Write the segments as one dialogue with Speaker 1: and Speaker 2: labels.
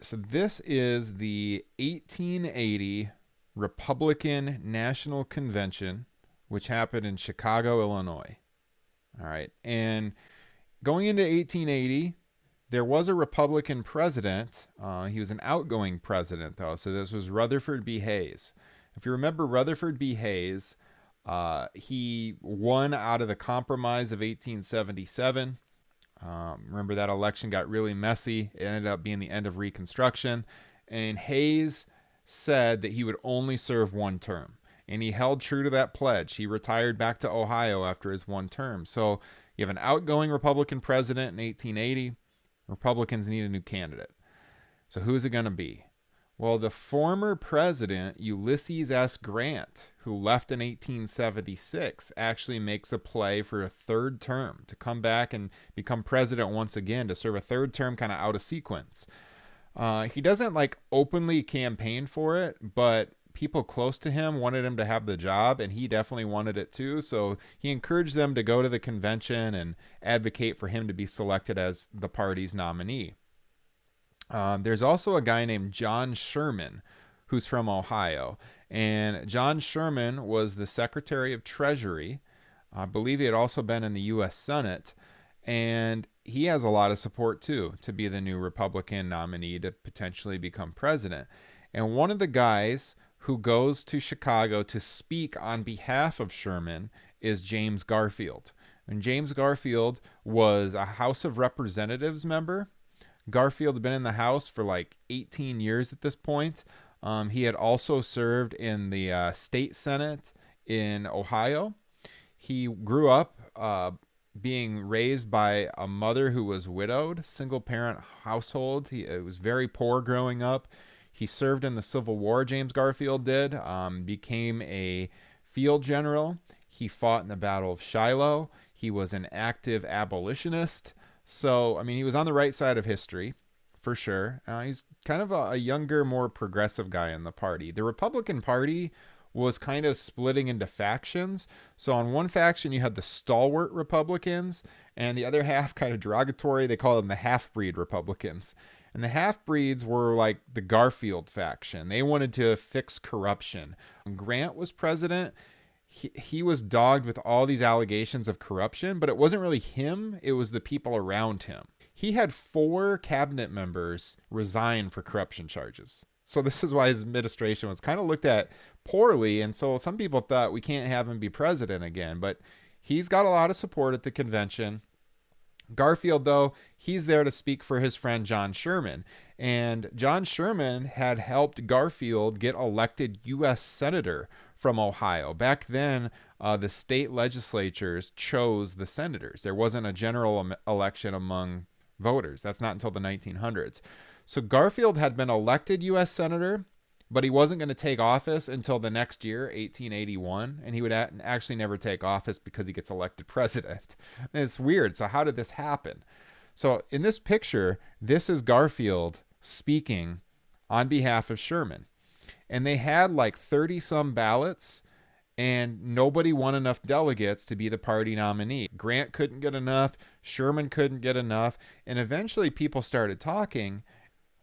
Speaker 1: So this is the 1880 Republican National Convention, which happened in Chicago, Illinois. All right. And going into 1880, there was a Republican president. He was an outgoing president, though. So this was Rutherford B. Hayes. If you remember Rutherford B. Hayes, he won out of the Compromise of 1877. Remember that election got really messy. It ended up being the end of Reconstruction. And Hayes said that he would only serve one term. And he held true to that pledge. He retired back to Ohio after his one term. So you have an outgoing Republican president in 1880. Republicans need a new candidate. So who is it going to be? Well, the former president, Ulysses S. Grant, who left in 1876, actually makes a play for a third term to come back and become president once again, to serve a third term kind of out of sequence. He doesn't like openly campaign for it, but people close to him wanted him to have the job, and he definitely wanted it too. So he encouraged them to go to the convention and advocate for him to be selected as the party's nominee. There's also a guy named John Sherman who's from Ohio. And John Sherman was the Secretary of Treasury. I believe he had also been in the US Senate. And he has a lot of support, too, to be the new Republican nominee to potentially become president. And one of the guys who goes to Chicago to speak on behalf of Sherman is James Garfield. And James Garfield was a House of Representatives member. Garfield had been in the House for like 18 years at this point. He had also served in the state Senate in Ohio. He grew up being raised by a mother who was widowed, single parent household. He was very poor growing up. He served in the Civil War, James Garfield did, became a field general. He fought in the Battle of Shiloh. He was an active abolitionist. So, I mean, he was on the right side of history, for sure. He's kind of a younger, more progressive guy in the party. The Republican Party was kind of splitting into factions. So on one faction, you had the stalwart Republicans, and the other half, kind of derogatory, they called them the half-breed Republicans. And the half-breeds were like the Garfield faction. They wanted to fix corruption. When Grant was president, he was dogged with all these allegations of corruption, but it wasn't really him. It was the people around him. He had 4 cabinet members resign for corruption charges. So this is why his administration was kind of looked at poorly. And so some people thought we can't have him be president again, but he's got a lot of support at the convention. Garfield, though, he's there to speak for his friend John Sherman. And John Sherman had helped Garfield get elected U.S. Senator from Ohio. Back then, the state legislatures chose the senators. There wasn't a general election among voters. That's not until the 1900s. So Garfield had been elected U.S. Senator, but he wasn't going to take office until the next year, 1881, and he would actually never take office because he gets elected president. And it's weird. So how did this happen? So in this picture, this is Garfield speaking on behalf of Sherman. And they had like 30-some ballots, and nobody won enough delegates to be the party nominee. Grant couldn't get enough. Sherman couldn't get enough. And eventually people started talking,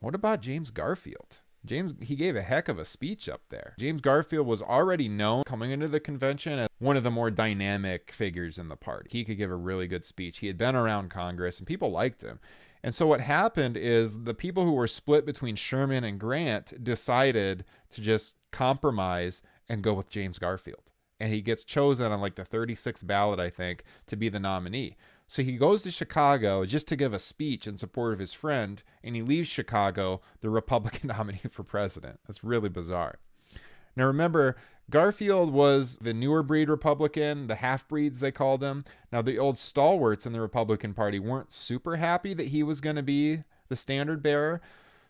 Speaker 1: what about James Garfield? He gave a heck of a speech up there. James Garfield was already known coming into the convention as one of the more dynamic figures in the party. He could give a really good speech. He had been around Congress, and people liked him. And so what happened is the people who were split between Sherman and Grant decided to just compromise and go with James Garfield. And he gets chosen on like the 36th ballot, I think, to be the nominee. So he goes to Chicago just to give a speech in support of his friend, and he leaves Chicago the Republican nominee for president. That's really bizarre. Now remember, Garfield was the newer breed Republican, the half-breeds they called him. Now the old stalwarts in the Republican Party weren't super happy that he was going to be the standard bearer.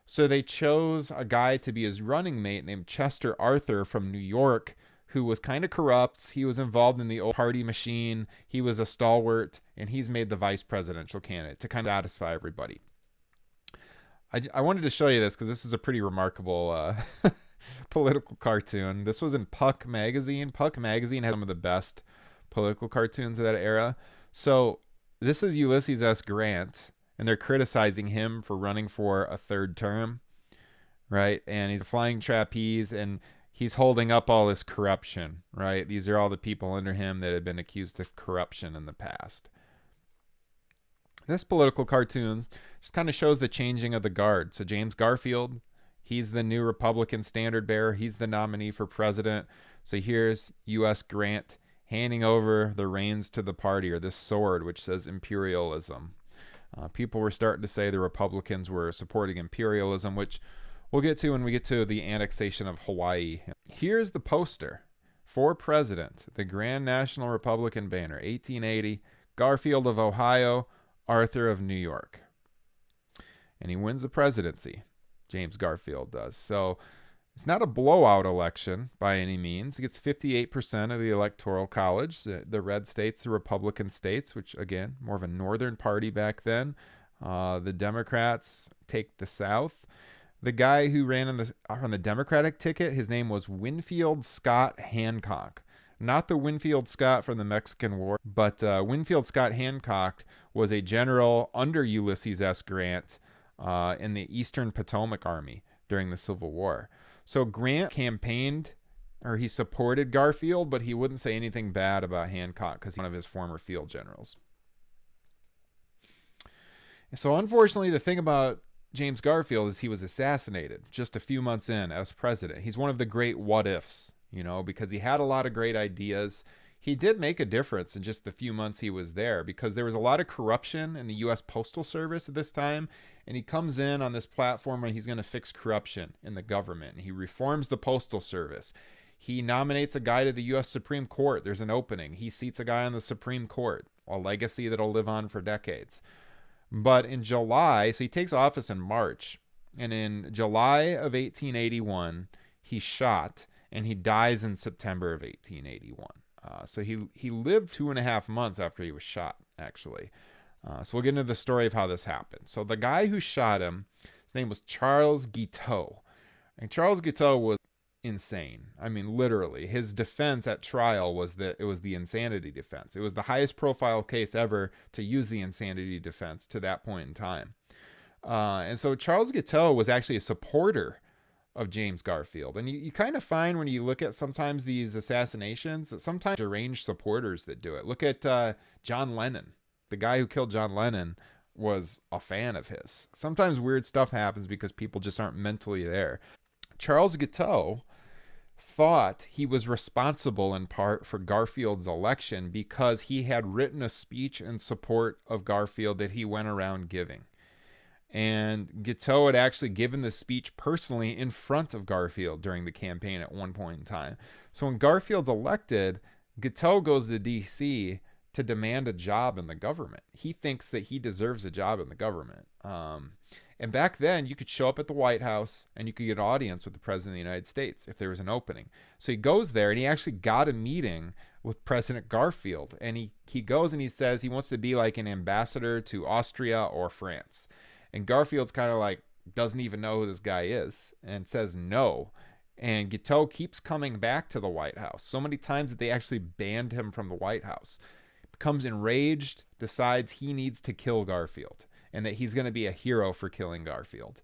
Speaker 1: So they chose a guy to be his running mate named Chester Arthur from New York, who was kind of corrupt. He was involved in the old party machine. He was a stalwart, and he's made the vice presidential candidate to kind of satisfy everybody. I wanted to show you this because this is a pretty remarkable political cartoon. This was in Puck magazine. Puck magazine had some of the best political cartoons of that era. So this is Ulysses S. Grant, and they're criticizing him for running for a third term. right? And he's a flying trapeze, and he's holding up all this corruption, right? These are all the people under him that have been accused of corruption in the past. This political cartoon just kind of shows the changing of the guard. So James Garfield, he's the new Republican standard bearer. He's the nominee for president. So here's U.S. Grant handing over the reins to the party, or this sword, which says imperialism. People were starting to say the Republicans were supporting imperialism, which we'll get to when we get to the annexation of Hawaii. Here's the poster for president, the Grand National Republican banner, 1880, Garfield of Ohio, Arthur of New York. And he wins the presidency. James Garfield does. So it's not a blowout election by any means. He gets 58% of the electoral college. The red states, the Republican states, which again, more of a northern party back then. The Democrats take the South. The guy who ran on the Democratic ticket, his name was Winfield Scott Hancock. Not the Winfield Scott from the Mexican War, but Winfield Scott Hancock was a general under Ulysses S. Grant in the Eastern Potomac Army during the Civil War. So Grant campaigned, or he supported Garfield, but he wouldn't say anything bad about Hancock because he's one of his former field generals. So unfortunately, the thing about James Garfield is he was assassinated just a few months in as president. He's one of the great what-ifs, because he had a lot of great ideas. He did make a difference in just the few months he was there, because there was a lot of corruption in the U.S. Postal Service at this time, and he comes in on this platform where he's going to fix corruption in the government. He reforms the Postal Service. He nominates a guy to the U.S. Supreme Court. There's an opening. He seats a guy on the Supreme Court, a legacy that'll live on for decades. But in July, so he takes office in March, and in July of 1881, he's shot, and he dies in September of 1881. So he lived 2.5 months after he was shot, actually. So we'll get into the story of how this happened. So the guy who shot him, his name was Charlies Guiteau. And Charlies Guiteau was insane. I mean, literally. His defense at trial was that it was the insanity defense. It was the highest profile case ever to use the insanity defense to that point in time. And so Charlies Guiteau was actually a supporter of James Garfield. And you kind of find when you look at sometimes these assassinations that sometimes deranged supporters that do it. Look at John Lennon. The guy who killed John Lennon was a fan of his. Sometimes weird stuff happens because people just aren't mentally there. Charlies Guiteau thought he was responsible in part for Garfield's election because he had written a speech in support of Garfield that he went around giving. And Guiteau had actually given the speech personally in front of Garfield during the campaign at one point in time. So when Garfield's elected, Guiteau goes to D.C. to demand a job in the government. He thinks that he deserves a job in the government. And back then, you could show up at the White House and you could get an audience with the President of the United States if there was an opening. So he goes there and he actually got a meeting with President Garfield. And he goes and he says he wants to be like an ambassador to Austria or France. And Garfield's kind of like, doesn't even know who this guy is and says no. And Guiteau keeps coming back to the White House so many times that they actually banned him from the White House. Becomes enraged, decides he needs to kill Garfield and that he's going to be a hero for killing Garfield.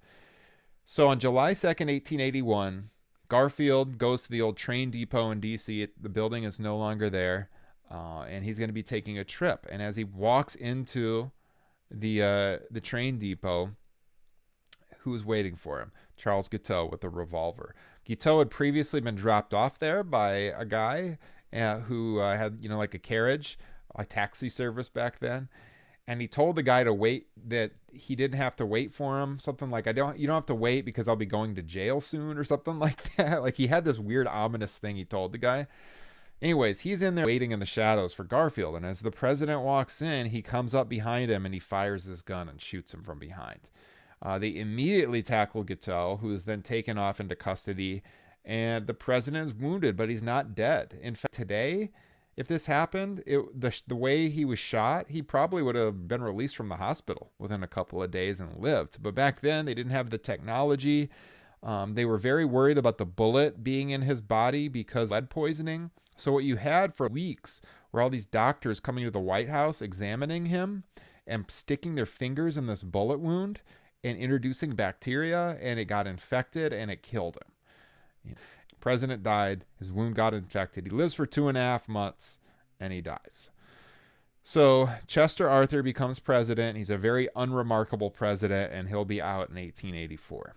Speaker 1: So on July 2nd, 1881, Garfield goes to the old train depot in D.C. The building is no longer there, and he's going to be taking a trip. And as he walks into the train depot, who's waiting for him? Charlies Guiteau with a revolver. Guiteau had previously been dropped off there by a guy who had, like a carriage, a taxi service back then. And he told the guy to wait, that he didn't have to wait for him. Something like, you don't have to wait because I'll be going to jail soon or something like that. Like he had this weird ominous thing he told the guy. Anyways, he's in there waiting in the shadows for Garfield. And as the president walks in, he comes up behind him and he fires his gun and shoots him from behind. They immediately tackle Guiteau, who is then taken off into custody. And the president is wounded, but he's not dead. In fact, today, if this happened, the way he was shot, he probably would have been released from the hospital within a couple of days and lived. But back then, they didn't have the technology. They were very worried about the bullet being in his body because of lead poisoning. So what you had for weeks were all these doctors coming to the White House, examining him and sticking their fingers in this bullet wound and introducing bacteria, and it got infected and it killed him. President died. His wound got infected. He lives for 2.5 months and he dies. So Chester Arthur becomes president. He's a very unremarkable president, and he'll be out in 1884.